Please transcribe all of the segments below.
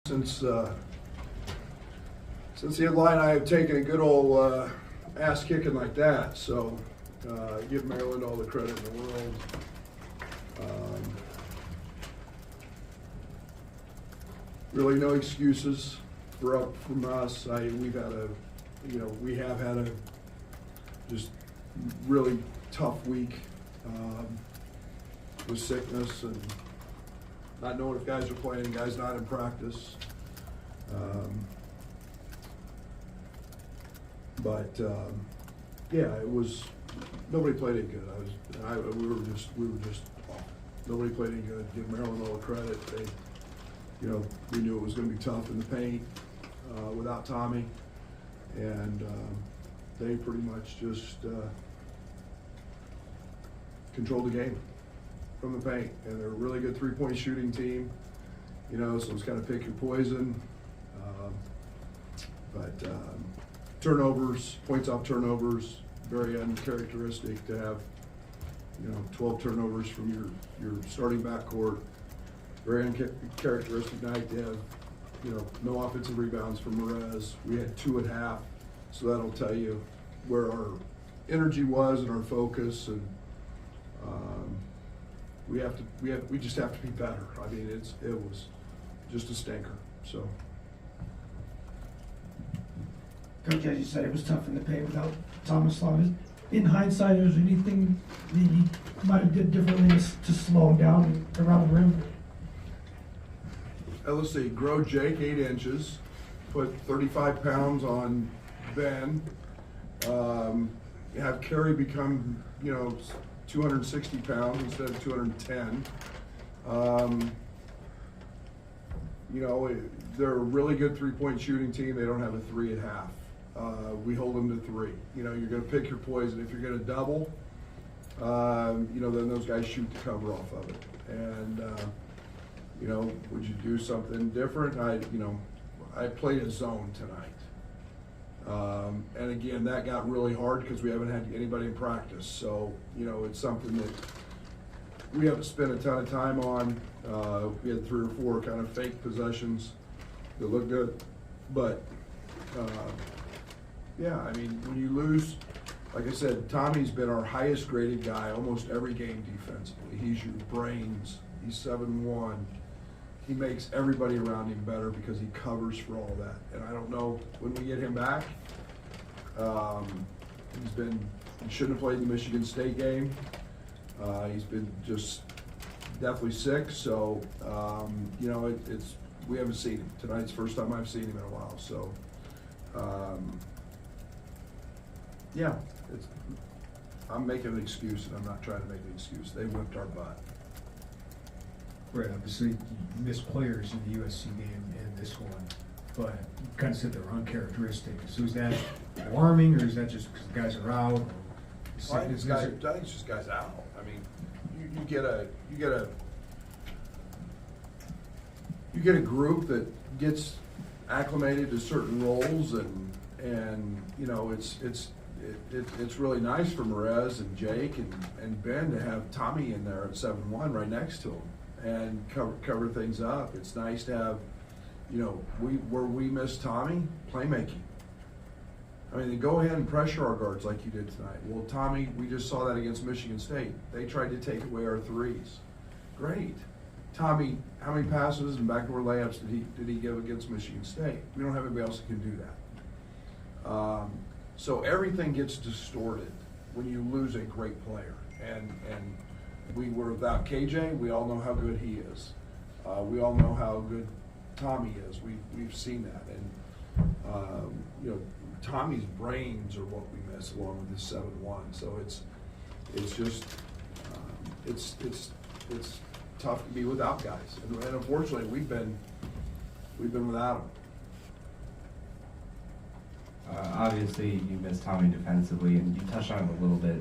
Since the Illini have taken a good old ass kicking like that, so give Maryland all the credit in the world. Really, no excuses from us. We have had a just really tough week with sickness and not knowing if guys are playing, guys not in practice. Yeah, it was, nobody played it good. We were just off. Nobody played it good. Give Maryland all the credit. We knew it was going to be tough in the paint without Tommy, and they pretty much just controlled the game from the paint. And they're a really good three-point shooting team, so it's kind of pick your poison. Turnovers, points off turnovers, very uncharacteristic to have 12 turnovers from your starting backcourt. Very uncharacteristic night to have no offensive rebounds from Merez. We had 2 at half, so that'll tell you where our energy was and our focus. And we just have to be better. I mean, it was just a stinker. So. Coach, as you said, it was tough in the paint without Thomas Long. In hindsight, is there anything that you might have did differently to slow him down around the rim? Let's see, grow Jake 8 inches, put 35 pounds on Ben, have Kerry become, 260 pounds instead of 210. They're a really good three-point shooting team. They don't have a 3 at half. We hold them to 3. You're going to pick your poison. If you're going to double, then those guys shoot the cover off of it. And, would you do something different? I played a zone tonight. And again, that got really hard because we haven't had anybody in practice. So, it's something that we haven't spent a ton of time on. We had 3 or 4 kind of fake possessions that looked good. But, when you lose, like I said, Tommy's been our highest graded guy almost every game defensively. He's your brains. He's 7'1". He makes everybody around him better because he covers for all that. And I don't know when we get him back. He shouldn't have played the Michigan State game. He's been just definitely sick. So, we haven't seen him. Tonight's the first time I've seen him in a while. So, I'm making an excuse, and I'm not trying to make an excuse. They whipped our butt. Right, obviously you missed players in the USC game and this one, but you kind of said they were uncharacteristic. So is that alarming, or is that just because the guys are out? I think it's just guys out. I mean, you get a group that gets acclimated to certain roles, and it's really nice for Merez and Jake and Ben to have Tommy in there at 7'1" right next to him and cover things up. It's nice to have, where we miss Tommy, playmaking. I mean, they go ahead and pressure our guards like you did tonight. Well, Tommy, we just saw that against Michigan State. They tried to take away our threes. Great. Tommy, how many passes and backdoor layups did he give against Michigan State? We don't have anybody else that can do that. So everything gets distorted when you lose a great player. And we were without KJ. We all know how good he is. We all know how good Tommy is. We've seen that. And Tommy's brains are what we miss, along with his 7'1". So it's just it's tough to be without guys. And unfortunately, we've been without them. Obviously, you missed Tommy defensively, and you touched on it a little bit.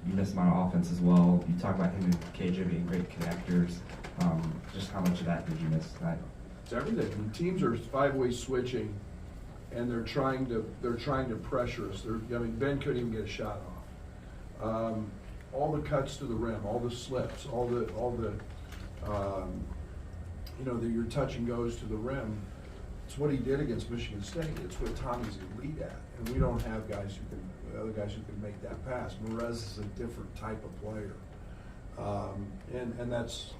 You missed him on offense as well. You talk about him and KJ being great connectors. Just how much of that did you miss tonight? It's everything. When teams are 5-way switching, and they're trying to pressure us. Ben couldn't even get a shot off. All the cuts to the rim, all the slips, all the your touch and goes to the rim. It's what he did against Michigan State. It's what Tommy's elite at, and we don't have other guys who can make that pass. Merez is a different type of player, and that's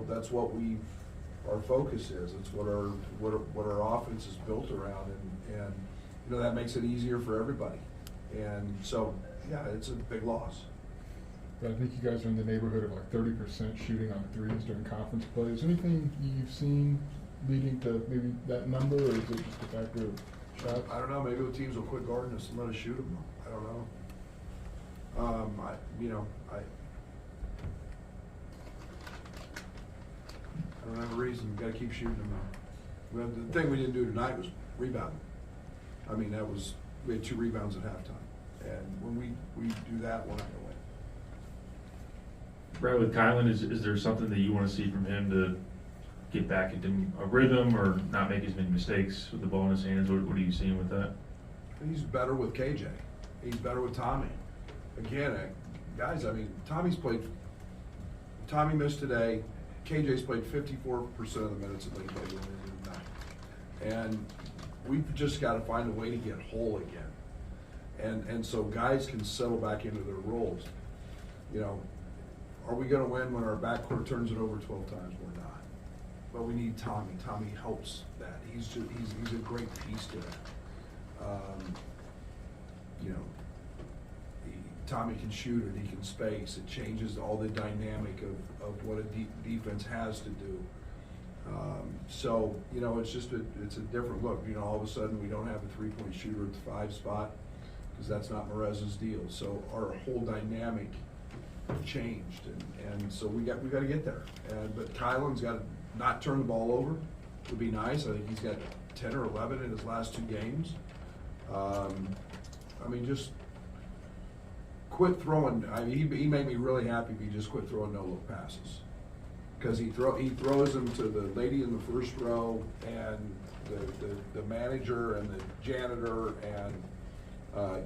that's what our focus is. It's what our offense is built around, and that makes it easier for everybody. And so, yeah, it's a big loss. But I think you guys are in the neighborhood of like 30% shooting on threes during conference play. Is there anything you've seen leading to maybe that number, or is it just a factor of shots? I don't know. Maybe the teams will quit guarding us and let us shoot them. I don't know. I don't have a reason. We've got to keep shooting them. Well, the thing we didn't do tonight was rebounding. I mean, we had 2 rebounds at halftime, and when we do that, we're not going to win. Brad, with Kylan, is there something that you want to see from him to get back into a rhythm or not make as many mistakes with the ball in his hands? What are you seeing with that? He's better with KJ. He's better with Tommy. Again, guys, I mean, Tommy missed today. KJ's played 54% of the minutes that they played tonight. And we've just got to find a way to get whole again. And so guys can settle back into their roles. Are we going to win when our backcourt turns it over 12 times? We're not. But we need Tommy. Tommy helps that. He's a great piece to that. Tommy can shoot it. He can space. It changes all the dynamic of what a defense has to do. So it's just it's a different look. All of a sudden we don't have a 3-point shooter at the 5 spot because that's not Merez's deal. So our whole dynamic changed, and so we got to get there. But Kylan's got to not turn the ball over. Would be nice. I think he's got 10 or 11 in his last 2 games. Just quit throwing. He made me really happy if he just quit throwing no-look passes, because he throws them to the lady in the first row and the manager and the janitor and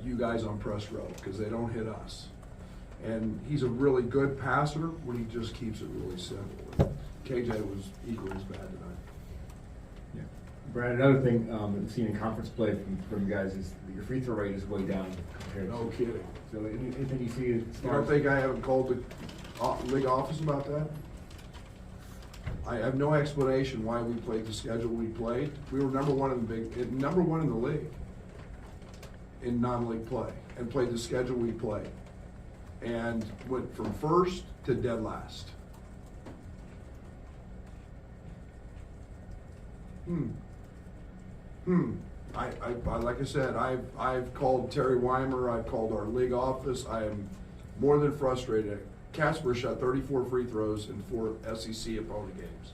you guys on press row, because they don't hit us. And he's a really good passer when he just keeps it really simple. KJ was equally as bad tonight. Yeah. Brad, another thing we've seen in conference play from you guys is that your free throw rate is way down compared to. No kidding. So anything you see as You far don't as. think I haven't called the league office about that? I have no explanation why we played the schedule we played. We were number one in the league in non-league play, and played the schedule we played, and went from first to dead last. Like I said, I've called Terry Weimer, I've called our league office. I am more than frustrated. Casper shot 34 free throws in 4 SEC opponent games.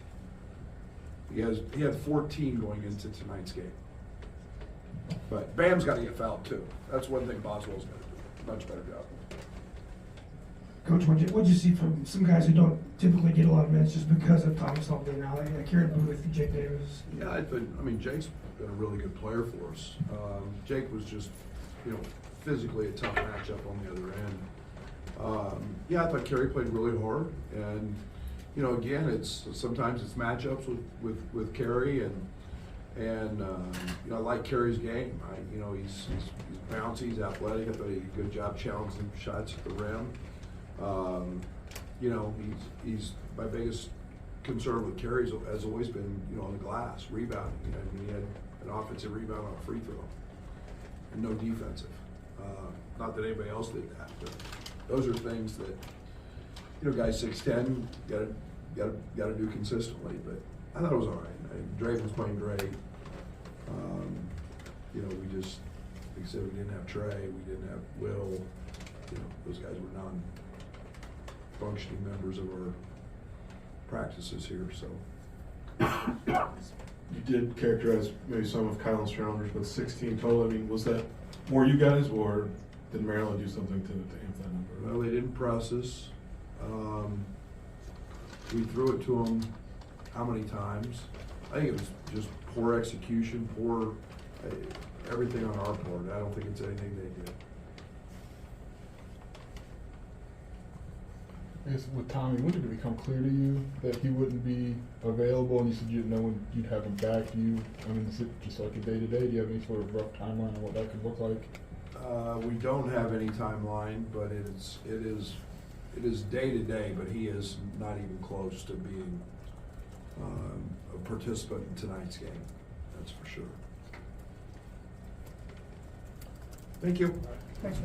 He had 14 going into tonight's game. But Bam's got to get fouled too. That's one thing Boswell's got to do. Much better job. Coach, what'd you see from some guys who don't typically get a lot of minutes just because of Thomas all day now? Like Kieran Booth, Jake Davis. Yeah, Jake's been a really good player for us. Jake was just, physically a tough matchup on the other end. I thought Kerry played really hard, and again, sometimes it's matchups with Kerry, and I like Kerry's game. He's bouncy, he's athletic. I thought he did a good job challenging shots at the rim. He's my biggest concern with Kerry has always been on the glass, rebounding. He had an offensive rebound on a free throw, and no defensive. Not that anybody else did that, but those are things that guys 6'10" got to do consistently. But I thought it was all right. Drake was playing great. We just, like I said, we didn't have Trey, we didn't have Will. Those guys were non-functioning members of our practices here. So you did characterize maybe some of Kylan's turnovers, but 16 total. Was that more you guys, or did Maryland do something to amp that number? Well, they didn't press us. We threw it to them how many times? I think it was just poor execution, poor everything on our part. I don't think it's anything they did. I guess with Tommy, when did it become clear to you that he wouldn't be available? And you said you didn't know when you'd have him back. Is it just like a day-to-day? Do you have any sort of rough timeline on what that could look like? We don't have any timeline, but it is day-to-day, but he is not even close to being a participant in tonight's game, that's for sure. Thank you. Thanks,